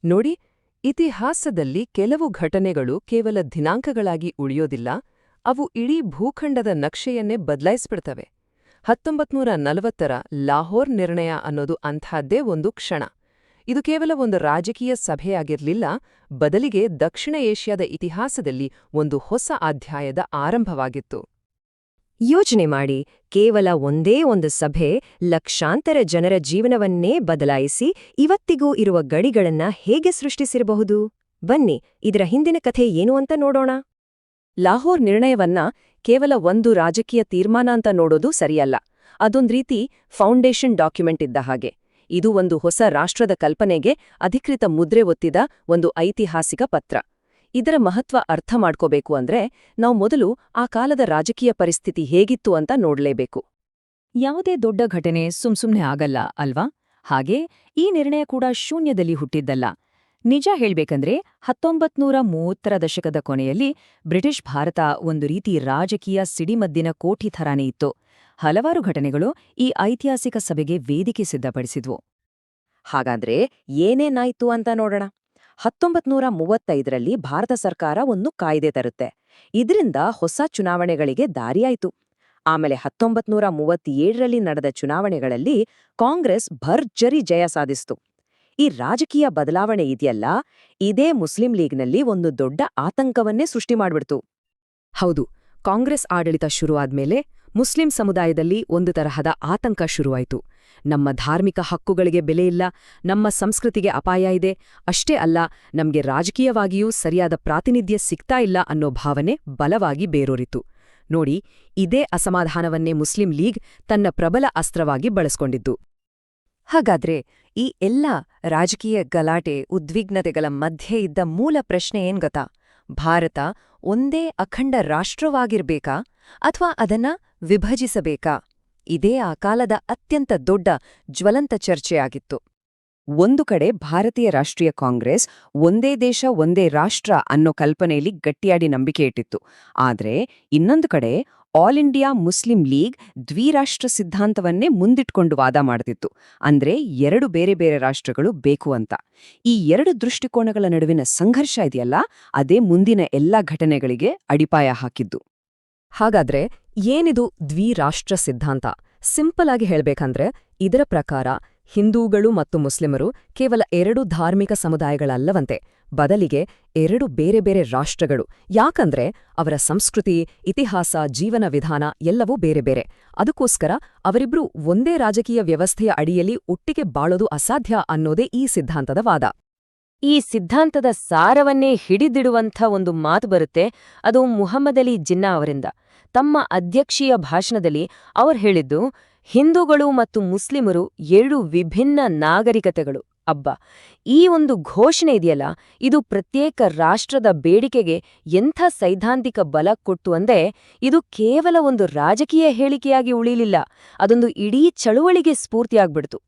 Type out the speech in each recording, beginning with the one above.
ನೋಡಿ, ಇತಿಹಾಸದಲ್ಲಿ ಕೆಲವು ಘಟನೆಗಳು ಕೇವಲ ದಿನಾಂಕಗಳಾಗಿ ಉಳಿಯೋದಿಲ್ಲ, ಅವು ಇಡೀ ಭೂಖಂಡದ ನಕ್ಷೆಯನ್ನೇ ಬದಲಾಯಿಸ್ಬಿಡ್ತವೆ. 1940ರ ಲಾಹೋರ್ ನಿರ್ಣಯ ಅನ್ನೋದು ಅಂಥದ್ದೇ ಒಂದು ಕ್ಷಣ. ಇದು ಕೇವಲ ಒಂದು ರಾಜಕೀಯ ಸಭೆಯಾಗಿರಲಿಲ್ಲ, ಬದಲಿಗೆ ದಕ್ಷಿಣ ಏಷ್ಯಾದ ಇತಿಹಾಸದಲ್ಲಿ ಒಂದು ಹೊಸ ಅಧ್ಯಾಯದ ಆರಂಭವಾಗಿತ್ತು. ಯೋಚನೆ ಮಾಡಿ, ಕೇವಲ ಒಂದೇ ಒಂದು ಸಭೆ ಲಕ್ಷಾಂತರ ಜನರ ಜೀವನವನ್ನೇ ಬದಲಾಯಿಸಿ ಇವತ್ತಿಗೂ ಇರುವ ಗಡಿಗಳನ್ನ ಹೇಗೆ ಸೃಷ್ಟಿಸಿರಬಹುದು? ಬನ್ನಿ, ಇದರ ಹಿಂದಿನ ಕಥೆ ಏನು ಅಂತ ನೋಡೋಣ. ಲಾಹೋರ್ ನಿರ್ಣಯವನ್ನ ಕೇವಲ ಒಂದು ರಾಜಕೀಯ ತೀರ್ಮಾನ ಅಂತ ನೋಡೋದು ಸರಿಯಲ್ಲ. ಅದೊಂದ್ ರೀತಿ ಫೌಂಡೇಶನ್ ಡಾಕ್ಯುಮೆಂಟ್ ಇದ್ದ ಹಾಗೆ. ಇದು ಒಂದು ಹೊಸ ರಾಷ್ಟ್ರದ ಕಲ್ಪನೆಗೆ ಅಧಿಕೃತ ಮುದ್ರೆ ಒತ್ತಿದ ಒಂದು ಐತಿಹಾಸಿಕ ಪತ್ರ. ಇದರ ಮಹತ್ವ ಅರ್ಥ ಮಾಡ್ಕೋಬೇಕು ಅಂದ್ರೆ ನಾವು ಮೊದಲು ಆ ಕಾಲದ ರಾಜಕೀಯ ಪರಿಸ್ಥಿತಿ ಹೇಗಿತ್ತು ಅಂತ ನೋಡ್ಲೇಬೇಕು. ಯಾವುದೇ ದೊಡ್ಡ ಘಟನೆ ಸುಮ್ಸುಮ್ನೆ ಆಗಲ್ಲ ಅಲ್ವಾ? ಹಾಗೆ ಈ ನಿರ್ಣಯ ಕೂಡ ಶೂನ್ಯದಲ್ಲಿ ಹುಟ್ಟಿದ್ದಲ್ಲ. ನಿಜ ಹೇಳ್ಬೇಕಂದ್ರೆ 1930ರ ದಶಕದ ಕೊನೆಯಲ್ಲಿ ಬ್ರಿಟಿಷ್ ಭಾರತ ಒಂದು ರೀತಿ ರಾಜಕೀಯ ಸಿಡಿಮದ್ದಿನ ಕೋಠಿ ಥರಾನೇ ಇತ್ತು. ಹಲವಾರು ಘಟನೆಗಳು ಈ ಐತಿಹಾಸಿಕ ಸಭೆಗೆ ವೇದಿಕೆ ಸಿದ್ಧಪಡಿಸಿದ್ವು. ಹಾಗಾದ್ರೆ ಏನೇನಾಯ್ತು ಅಂತ ನೋಡೋಣ. 1935ರಲ್ಲಿ ಭಾರತ ಸರ್ಕಾರ ಒಂದು ಕಾಯ್ದೆ ತರುತ್ತೆ. ಇದರಿಂದ ಹೊಸ ಚುನಾವಣೆಗಳಿಗೆ ದಾರಿಯಾಯಿತು. ಆಮೇಲೆ 1937ರಲ್ಲಿ ನಡೆದ ಚುನಾವಣೆಗಳಲ್ಲಿ ಕಾಂಗ್ರೆಸ್ ಭರ್ಜರಿ ಜಯ ಸಾಧಿಸಿತು. ಈ ರಾಜಕೀಯ ಬದಲಾವಣೆ ಇದೆಯಲ್ಲ, ಇದೇ ಮುಸ್ಲಿಂ ಲೀಗ್ನಲ್ಲಿ ಒಂದು ದೊಡ್ಡ ಆತಂಕವನ್ನೇ ಸೃಷ್ಟಿ ಮಾಡ್ಬಿಡ್ತು. ಹೌದು, ಕಾಂಗ್ರೆಸ್ ಆಡಳಿತ ಶುರುವಾದ್ಮೇಲೆ ಮುಸ್ಲಿಂ ಸಮುದಾಯದಲ್ಲಿ ಒಂದು ತರಹದ ಆತಂಕ ಶುರುವಾಯಿತು. ನಮ್ಮ ಧಾರ್ಮಿಕ ಹಕ್ಕುಗಳಿಗೆ ಬೆಲೆಯಿಲ್ಲ, ನಮ್ಮ ಸಂಸ್ಕೃತಿಗೆ ಅಪಾಯ ಇದೆ, ಅಷ್ಟೇ ಅಲ್ಲ ನಮ್ಗೆ ರಾಜಕೀಯವಾಗಿಯೂ ಸರಿಯಾದ ಪ್ರಾತಿನಿಧ್ಯ ಸಿಗ್ತಾ ಇಲ್ಲ ಅನ್ನೋ ಭಾವನೆ ಬಲವಾಗಿ ಬೇರೂರಿತು. ನೋಡಿ, ಇದೇ ಅಸಮಾಧಾನವನ್ನೇ ಮುಸ್ಲಿಂ ಲೀಗ್ ತನ್ನ ಪ್ರಬಲ ಅಸ್ತ್ರವಾಗಿ ಬಳಸ್ಕೊಂಡಿದ್ದು. ಹಾಗಾದ್ರೆ ಈ ಎಲ್ಲ ರಾಜಕೀಯ ಗಲಾಟೆ ಉದ್ವಿಗ್ನತೆಗಳ ಮಧ್ಯೆ ಇದ್ದ ಮೂಲ ಪ್ರಶ್ನೆ ಏನ್ ಗೊತ್ತಾ? ಭಾರತ ಒಂದೇ ಅಖಂಡ ರಾಷ್ಟ್ರವಾಗಿರ್ಬೇಕಾ ಅಥವಾ ಅದನ್ನ ವಿಭಜಿಸಬೇಕಾ? ಇದೇ ಆ ಕಾಲದ ಅತ್ಯಂತ ದೊಡ್ಡ ಜ್ವಲಂತ ಚರ್ಚೆಯಾಗಿತ್ತು. ಒಂದು ಕಡೆ ಭಾರತೀಯ ರಾಷ್ಟ್ರೀಯ ಕಾಂಗ್ರೆಸ್ ಒಂದೇ ದೇಶ ಒಂದೇ ರಾಷ್ಟ್ರ ಅನ್ನೋ ಕಲ್ಪನೆಯಲ್ಲಿ ಗಟ್ಟಿಯಾಡಿ ನಂಬಿಕೆ ಇಟ್ಟಿತ್ತು. ಆದ್ರೆ ಇನ್ನೊಂದು ಕಡೆ ಆಲ್ ಇಂಡಿಯಾ ಮುಸ್ಲಿಂ ಲೀಗ್ ದ್ವಿರಾಷ್ಟ್ರ ಸಿದ್ಧಾಂತವನ್ನೇ ಮುಂದಿಟ್ಕೊಂಡು ವಾದ ಮಾಡ್ತಿತ್ತು. ಅಂದ್ರೆ ಎರಡು ಬೇರೆ ಬೇರೆ ರಾಷ್ಟ್ರಗಳು ಬೇಕು ಅಂತ. ಈ ಎರಡು ದೃಷ್ಟಿಕೋನಗಳ ನಡುವಿನ ಸಂಘರ್ಷ ಇದೆಯಲ್ಲ, ಅದೇ ಮುಂದಿನ ಎಲ್ಲಾ ಘಟನೆಗಳಿಗೆ ಅಡಿಪಾಯ ಹಾಕಿದ್ದು. ಹಾಗಾದ್ರೆ ಏನಿದು ದ್ವಿರಾಷ್ಟ್ರ ಸಿದ್ಧಾಂತ? ಸಿಂಪಲ್ ಆಗಿ ಹೇಳ್ಬೇಕಂದ್ರೆ ಇದರ ಪ್ರಕಾರ ಹಿಂದೂಗಳು ಮತ್ತು ಮುಸ್ಲಿಮರು ಕೇವಲ ಎರಡು ಧಾರ್ಮಿಕ ಸಮುದಾಯಗಳಲ್ಲವಂತೆ, ಬದಲಿಗೆ ಎರಡು ಬೇರೆ ಬೇರೆ ರಾಷ್ಟ್ರಗಳು. ಯಾಕಂದ್ರೆ ಅವರ ಸಂಸ್ಕೃತಿ, ಇತಿಹಾಸ, ಜೀವನ ವಿಧಾನ ಎಲ್ಲವೂ ಬೇರೆ ಬೇರೆ. ಅದಕ್ಕೋಸ್ಕರ ಅವರಿಬ್ರು ಒಂದೇ ರಾಜಕೀಯ ವ್ಯವಸ್ಥೆಯ ಅಡಿಯಲ್ಲಿ ಒಟ್ಟಿಗೆ ಬಾಳೋದು ಅಸಾಧ್ಯ ಅನ್ನೋದೇ ಈ ಸಿದ್ಧಾಂತದ ವಾದ. ಈ ಸಿದ್ಧಾಂತದ ಸಾರವನ್ನೇ ಹಿಡಿದಿಡುವಂಥ ಒಂದು ಮಾತು ಬರುತ್ತೆ. ಅದು ಮುಹಮ್ಮದ್ ಅಲಿ ಜಿನ್ನಾ ಅವರಿಂದ. ತಮ್ಮ ಅಧ್ಯಕ್ಷೀಯ ಭಾಷಣದಲ್ಲಿ ಅವರು ಹೇಳಿದ್ದು, ಹಿಂದೂಗಳು ಮತ್ತು ಮುಸ್ಲಿಮರು ಎರಡು ವಿಭಿನ್ನ ನಾಗರಿಕತೆಗಳು. ಅಬ್ಬಾ, ಈ ಒಂದು ಘೋಷಣೆ ಇದೆಯಲ್ಲ, ಇದು ಪ್ರತ್ಯೇಕ ರಾಷ್ಟ್ರದ ಬೇಡಿಕೆಗೆ ಎಂಥ ಸೈದ್ಧಾಂತಿಕ ಬಲ ಕೊಟ್ಟು ಅಂದ್ರೆ ಇದು ಕೇವಲ ಒಂದು ರಾಜಕೀಯ ಹೇಳಿಕೆಯಾಗಿ ಉಳಿಲಿಲ್ಲ, ಅದೊಂದು ಇಡೀ ಚಳುವಳಿಗೆ ಸ್ಫೂರ್ತಿಯಾಗ್ಬಿಡ್ತು.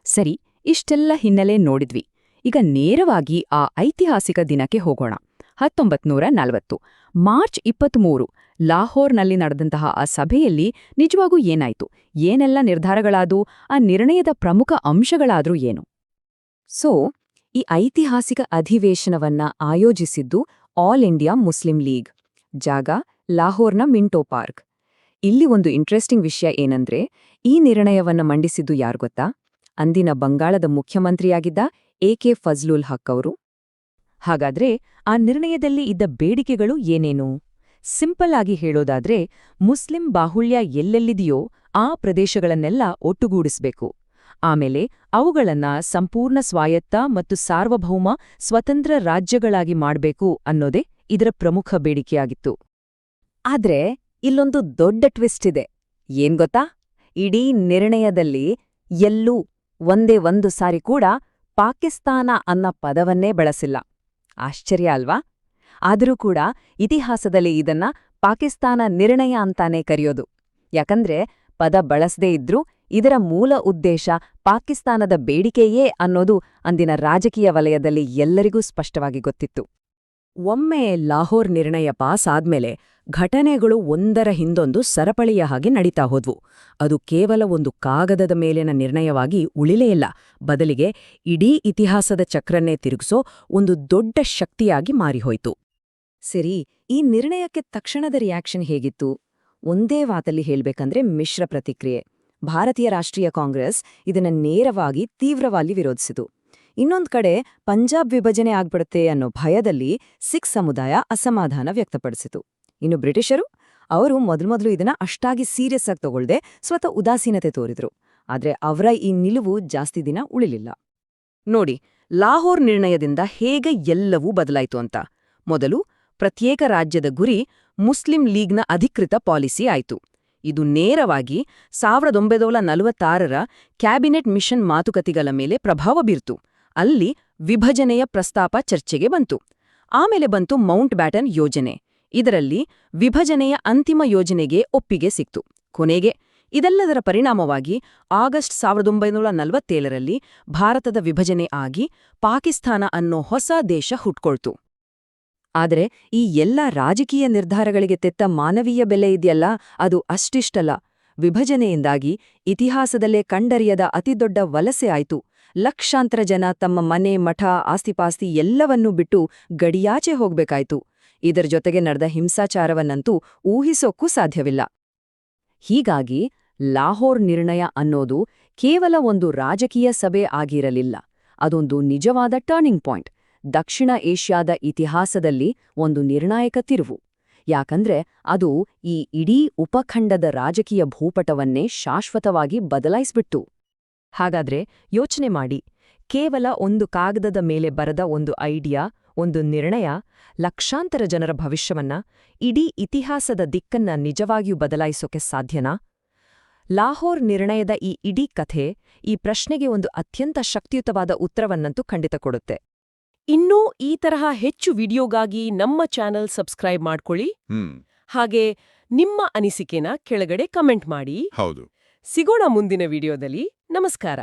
ಸರಿ, ಇಷ್ಟೆಲ್ಲ ಹಿನ್ನೆಲೆ ನೋಡಿದ್ವಿ. ಈಗ ನೇರವಾಗಿ ಆ ಐತಿಹಾಸಿಕ ದಿನಕ್ಕೆ ಹೋಗೋಣ. 1940 ಮಾರ್ಚ್ 23 ಲಾಹೋರ್ನಲ್ಲಿ ನಡೆದಂತಹ ಆ ಸಭೆಯಲ್ಲಿ ನಿಜವಾಗೂ ಏನಾಯ್ತು? ಏನೆಲ್ಲ ನಿರ್ಧಾರಗಳಾದವು? ಆ ನಿರ್ಣಯದ ಪ್ರಮುಖ ಅಂಶಗಳಾದ್ರೂ ಏನು? ಈ ಐತಿಹಾಸಿಕ ಅಧಿವೇಶನವನ್ನ ಆಯೋಜಿಸಿದ್ದು ಆಲ್ ಇಂಡಿಯಾ ಮುಸ್ಲಿಂ ಲೀಗ್. ಜಾಗ ಲಾಹೋರ್ನ ಮಿಂಟೋ ಪಾರ್ಕ್. ಇಲ್ಲಿ ಒಂದು ಇಂಟ್ರೆಸ್ಟಿಂಗ್ ವಿಷಯ ಏನಂದ್ರೆ, ಈ ನಿರ್ಣಯವನ್ನ ಮಂಡಿಸಿದ್ದು ಯಾರು ಗೊತ್ತಾ? ಅಂದಿನ ಬಂಗಾಳದ ಮುಖ್ಯಮಂತ್ರಿಯಾಗಿದ್ದ ಎ.ಕೆ. ಫಜ್ಲುಲ್ ಹಕ್ ಅವರು. ಹಾಗಾದ್ರೆ ಆ ನಿರ್ಣಯದಲ್ಲಿ ಇದ್ದ ಬೇಡಿಕೆಗಳು ಏನೇನು? ಸಿಂಪಲ್ ಆಗಿ ಹೇಳೋದಾದ್ರೆ, ಮುಸ್ಲಿಂ ಬಾಹುಳ್ಯ ಎಲ್ಲೆಲ್ಲಿದೆಯೋ ಆ ಪ್ರದೇಶಗಳನ್ನೆಲ್ಲ ಒಟ್ಟುಗೂಡಿಸ್ಬೇಕು. ಆಮೇಲೆ ಅವುಗಳನ್ನ ಸಂಪೂರ್ಣ ಸ್ವಾಯತ್ತ ಮತ್ತು ಸಾರ್ವಭೌಮ ಸ್ವತಂತ್ರ ರಾಜ್ಯಗಳಾಗಿ ಮಾಡ್ಬೇಕು ಅನ್ನೋದೇ ಇದರ ಪ್ರಮುಖ ಬೇಡಿಕೆಯಾಗಿತ್ತು. ಆದ್ರೆ ಇಲ್ಲೊಂದು ದೊಡ್ಡ ಟ್ವಿಸ್ಟ್ ಇದೆ. ಏನ್ ಗೊತ್ತಾ? ಇಡೀ ನಿರ್ಣಯದಲ್ಲಿ ಎಲ್ಲೂ ಒಂದೇ ಒಂದು ಸಾರಿ ಕೂಡ ಪಾಕಿಸ್ತಾನ ಅನ್ನ ಪದವನ್ನೇ ಬಳಸಿಲ್ಲ. ಆಶ್ಚರ್ಯ ಅಲ್ವಾ? ಆದರೂ ಕೂಡ ಇತಿಹಾಸದಲ್ಲಿ ಇದನ್ನ ಪಾಕಿಸ್ತಾನ ನಿರ್ಣಯ ಅಂತಾನೇ ಕರೆಯೋದು. ಯಾಕಂದ್ರೆ ಪದ ಬಳಸದೇ ಇದ್ರೂ ಇದರ ಮೂಲ ಉದ್ದೇಶ ಪಾಕಿಸ್ತಾನದ ಬೇಡಿಕೆಯೇ ಅನ್ನೋದು ಅಂದಿನ ರಾಜಕೀಯ ವಲಯದಲ್ಲಿ ಎಲ್ಲರಿಗೂ ಸ್ಪಷ್ಟವಾಗಿ ಗೊತ್ತಿತ್ತು. ಒಮ್ಮೆ ಲಾಹೋರ್ ನಿರ್ಣಯ ಪಾಸ್ ಆದ್ಮೇಲೆ ಘಟನೆಗಳು ಒಂದರ ಹಿಂದೊಂದು ಸರಪಳಿಯ ಹಾಗೆ ನಡೀತಾ ಹೋದ್ವು. ಅದು ಕೇವಲ ಒಂದು ಕಾಗದದ ಮೇಲಿನ ನಿರ್ಣಯವಾಗಿ ಉಳಿಲೇ ಇಲ್ಲ, ಬದಲಿಗೆ ಇಡೀ ಇತಿಹಾಸದ ಚಕ್ರನ್ನೇ ತಿರುಗಿಸೋ ಒಂದು ದೊಡ್ಡ ಶಕ್ತಿಯಾಗಿ ಮಾರಿಹೋಯ್ತು. ಸರಿ, ಈ ನಿರ್ಣಯಕ್ಕೆ ತಕ್ಷಣದ ರಿಯಾಕ್ಷನ್ ಹೇಗಿತ್ತು? ಒಂದೇ ವಾತಲ್ಲಿ ಹೇಳ್ಬೇಕಂದ್ರೆ ಮಿಶ್ರ ಪ್ರತಿಕ್ರಿಯೆ. ಭಾರತೀಯ ರಾಷ್ಟ್ರೀಯ ಕಾಂಗ್ರೆಸ್ ಇದನ್ನ ನೇರವಾಗಿ ತೀವ್ರವಾಗಿ ವಿರೋಧಿಸಿತು. ಇನ್ನೊಂದ್ ಕಡೆ ಪಂಜಾಬ್ ವಿಭಜನೆ ಆಗ್ಬಿಡುತ್ತೆ ಅನ್ನೋ ಭಯದಲ್ಲಿ ಸಿಖ್ ಸಮುದಾಯ ಅಸಮಾಧಾನ ವ್ಯಕ್ತಪಡಿಸಿತು. ಇನ್ನು ಬ್ರಿಟಿಷರು ಅವರು ಮೊದಲು ಇದನ್ನ ಅಷ್ಟಾಗಿ ಸೀರಿಯಸ್ ಆಗಿ ತಗೊಳ್ದೆ ಸ್ವತಃ ಉದಾಸೀನತೆ ತೋರಿದ್ರು. ಆದ್ರೆ ಅವರ ಈ ನಿಲುವು ಜಾಸ್ತಿ ದಿನ ಉಳಿಲಿಲ್ಲ. ನೋಡಿ, ಲಾಹೋರ್ ನಿರ್ಣಯದಿಂದ ಹೇಗೆ ಎಲ್ಲವೂ ಬದಲಾಯಿತು ಅಂತ. ಮೊದಲು ಪ್ರತ್ಯೇಕ ರಾಜ್ಯದ ಗುರಿ ಮುಸ್ಲಿಂ ಲೀಗ್ನ ಅಧಿಕೃತ ಪಾಲಿಸಿ ಆಯಿತು. ಇದು ನೇರವಾಗಿ 1946ರ ಕ್ಯಾಬಿನೆಟ್ ಮಿಷನ್ ಮಾತುಕತೆಗಳ ಮೇಲೆ ಪ್ರಭಾವ ಬೀರ್ತು. ಅಲ್ಲಿ ವಿಭಜನೆಯ ಪ್ರಸ್ತಾಪ ಚರ್ಚೆಗೆ ಬಂತು. ಆಮೇಲೆ ಬಂತು ಮೌಂಟ್ ಬ್ಯಾಟನ್ ಯೋಜನೆ. ಇದರಲ್ಲಿ ವಿಭಜನೆಯ ಅಂತಿಮ ಯೋಜನೆಗೆ ಒಪ್ಪಿಗೆ ಸಿಕ್ತು. ಕೊನೆಗೆ ಇದೆಲ್ಲದರ ಪರಿಣಾಮವಾಗಿ ಆಗಸ್ಟ್ 1947ರಲ್ಲಿ ಭಾರತದ ವಿಭಜನೆ ಆಗಿ ಪಾಕಿಸ್ತಾನ ಅನ್ನೋ ಹೊಸ ದೇಶ ಹುಟ್ಕೊಳ್ತು. ಆದರೆ ಈ ಎಲ್ಲ ರಾಜಕೀಯ ನಿರ್ಧಾರಗಳಿಗೆ ತೆತ್ತ ಮಾನವೀಯ ಬೆಲೆ ಇದೆಯಲ್ಲ, ಅದು ಅಷ್ಟಿಷ್ಟಲ್ಲ. ವಿಭಜನೆಯಿಂದಾಗಿ ಇತಿಹಾಸದಲ್ಲೇ ಕಂಡರಿಯದ ಅತಿದೊಡ್ಡ ವಲಸೆ ಆಯ್ತು. ಲಕ್ಷಾಂತರ ಜನ ತಮ್ಮ ಮನೆ, ಮಠ, ಆಸ್ತಿಪಾಸ್ತಿ ಎಲ್ಲವನ್ನೂ ಬಿಟ್ಟು ಗಡಿಯಾಚೆ ಹೋಗ್ಬೇಕಾಯ್ತು. ಇದರ ಜೊತೆಗೆ ನಡೆದ ಹಿಂಸಾಚಾರವನ್ನಂತೂ ಊಹಿಸೋಕ್ಕೂ ಸಾಧ್ಯವಿಲ್ಲ. ಹೀಗಾಗಿ ಲಾಹೋರ್ ನಿರ್ಣಯ ಅನ್ನೋದು ಕೇವಲ ಒಂದು ರಾಜಕೀಯ ಸಭೆ ಆಗಿರಲಿಲ್ಲ, ಅದೊಂದು ನಿಜವಾದ ಟರ್ನಿಂಗ್ ಪಾಯಿಂಟ್. ದಕ್ಷಿಣ ಏಷ್ಯಾದ ಇತಿಹಾಸದಲ್ಲಿ ಒಂದು ನಿರ್ಣಾಯಕ ತಿರುವು. ಯಾಕಂದ್ರೆ ಅದು ಈ ಇಡೀ ಉಪಖಂಡದ ರಾಜಕೀಯ ಭೂಪಟವನ್ನೇ ಶಾಶ್ವತವಾಗಿ ಬದಲಾಯಿಸ್ಬಿಟ್ಟು. ಹಾಗಾದ್ರೆ ಯೋಚನೆ ಮಾಡಿ, ಕೇವಲ ಒಂದು ಕಾಗದದ ಮೇಲೆ ಬರೆದ ಒಂದು ಐಡಿಯಾ, ಒಂದು ನಿರ್ಣಯ, ಲಕ್ಷಾಂತರ ಜನರ ಭವಿಷ್ಯವನ್ನ, ಇಡೀ ಇತಿಹಾಸದ ದಿಕ್ಕನ್ನ ನಿಜವಾಗಿಯೂ ಬದಲಾಯಿಸೋಕೆ ಸಾಧ್ಯನಾ? ಲಾಹೋರ್ ನಿರ್ಣಯದ ಈ ಇಡೀ ಕಥೆ ಈ ಪ್ರಶ್ನೆಗೆ ಒಂದು ಅತ್ಯಂತ ಶಕ್ತಿಯುತವಾದ ಉತ್ತರವನ್ನಂತೂ ಖಂಡಿತ ಕೊಡುತ್ತೆ. ಇನ್ನೂ ಈ ತರಹ ಹೆಚ್ಚು ವಿಡಿಯೋಗಾಗಿ ನಮ್ಮ ಚಾನೆಲ್ ಸಬ್ಸ್ಕ್ರೈಬ್ ಮಾಡ್ಕೊಳ್ಳಿ. ಹಾಗೆ ನಿಮ್ಮ ಅನಿಸಿಕೆನ ಕೆಳಗಡೆ ಕಮೆಂಟ್ ಮಾಡಿ. ಹೌದು. ಸಿಗೋಣ ಮುಂದಿನ ವಿಡಿಯೋದಲ್ಲಿ. ನಮಸ್ಕಾರ.